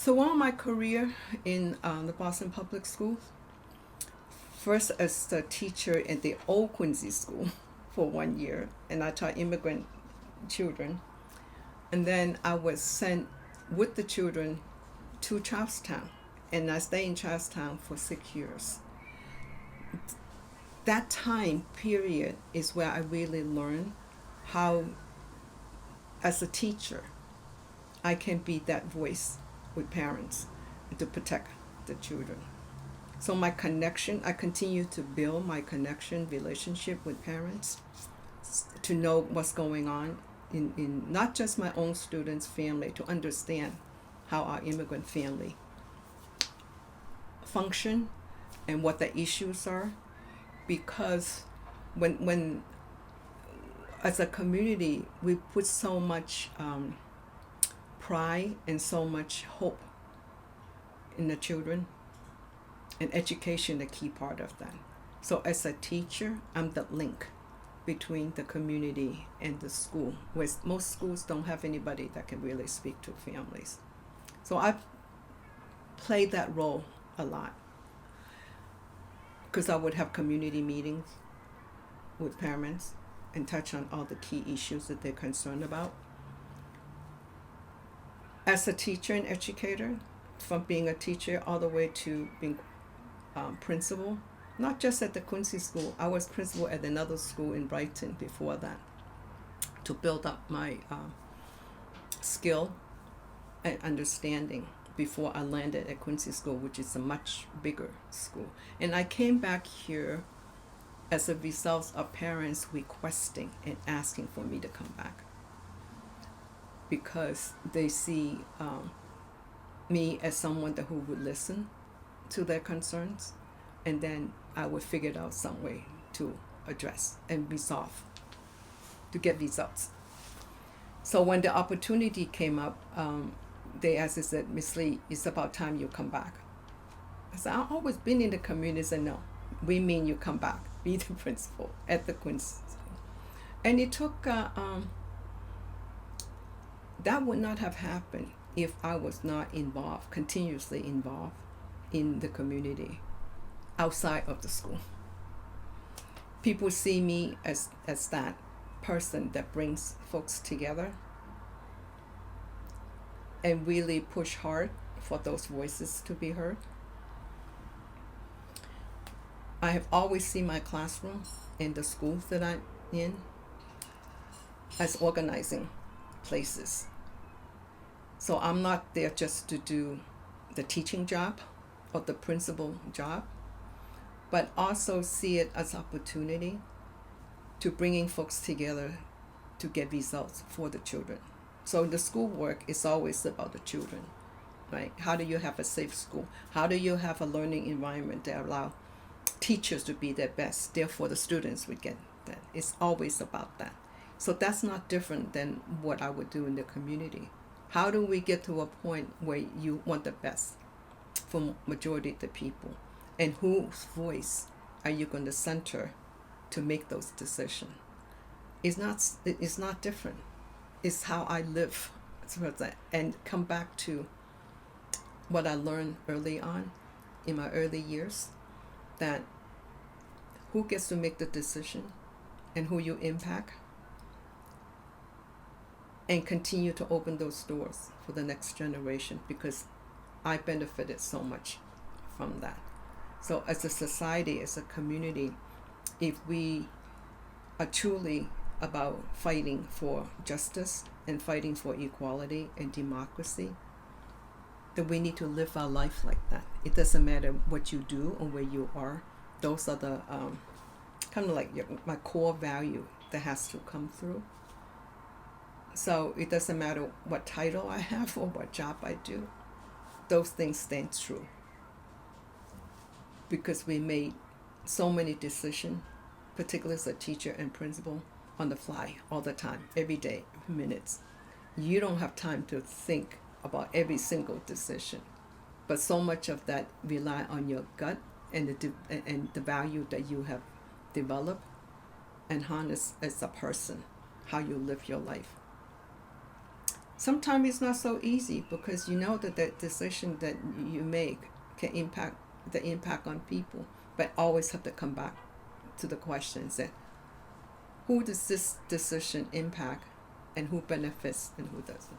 So on my career in the Boston Public Schools, first as a teacher in the old Quincy School for 1 year, and I taught immigrant children. And then I was sent with the children to Charlestown, and I stayed in Charlestown for 6 years. That time period is where I really learned how, as a teacher, I can be that voice with parents to protect the children. So my connection, I continue to build my connection relationship with parents to know what's going on in not just my own students' family, to understand how our immigrant family function and what the issues are. Because when as a community, we put so much pride and so much hope in the children, and education a key part of that. So as a teacher, I'm the link between the community and the school, where most schools don't have anybody that can really speak to families. So I played that role a lot, because I would have community meetings with parents and touch on all the key issues that they're concerned about. As a teacher and educator, from being a teacher all the way to being principal, not just at the Quincy School, I was principal at another school in Brighton before that, to build up my skill and understanding before I landed at Quincy School, which is a much bigger school. And I came back here as a result of parents requesting and asking for me to come back, because they see me as someone who would listen to their concerns, and then I would figure out some way to address and resolve, to get results. So when the opportunity came up, they asked, and said, "Miss Lee, it's about time you come back." I said, "I've always been in the community." They said, "No, we mean you come back, be the principal at the Quincy School." And it took, that would not have happened if I was not involved, continuously involved in the community outside of the school. People see me as that person that brings folks together and really push hard for those voices to be heard. I have always seen my classroom and the schools that I'm in as organizing places. So I'm not there just to do the teaching job or the principal job, but also see it as opportunity to bringing folks together to get results for the children. So the school work is always about the children, right? How do you have a safe school? How do you have a learning environment that allow teachers to be their best? Therefore, the students would get that. It's always about that. So that's not different than what I would do in the community. How do we get to a point where you want the best for majority of the people? And whose voice are you going to center to make those decisions? It's not different. It's how I live. And come back to what I learned early on in my early years, that who gets to make the decision and who you impact, and continue to open those doors for the next generation, because I benefited so much from that. So as a society, as a community, if we are truly about fighting for justice and fighting for equality and democracy, then we need to live our life like that. It doesn't matter what you do or where you are. Those are the kind of like my core value that has to come through. So it doesn't matter what title I have or what job I do. Those things stand true, because we made so many decisions, particularly as a teacher and principal, on the fly all the time, every day, minutes. You don't have time to think about every single decision, but so much of that rely on your gut and the value that you have developed and harness as a person, how you live your life. Sometimes it's not so easy because you know that the decision that you make can impact the impact on people, but always have to come back to the questions that who does this decision impact and who benefits and who doesn't.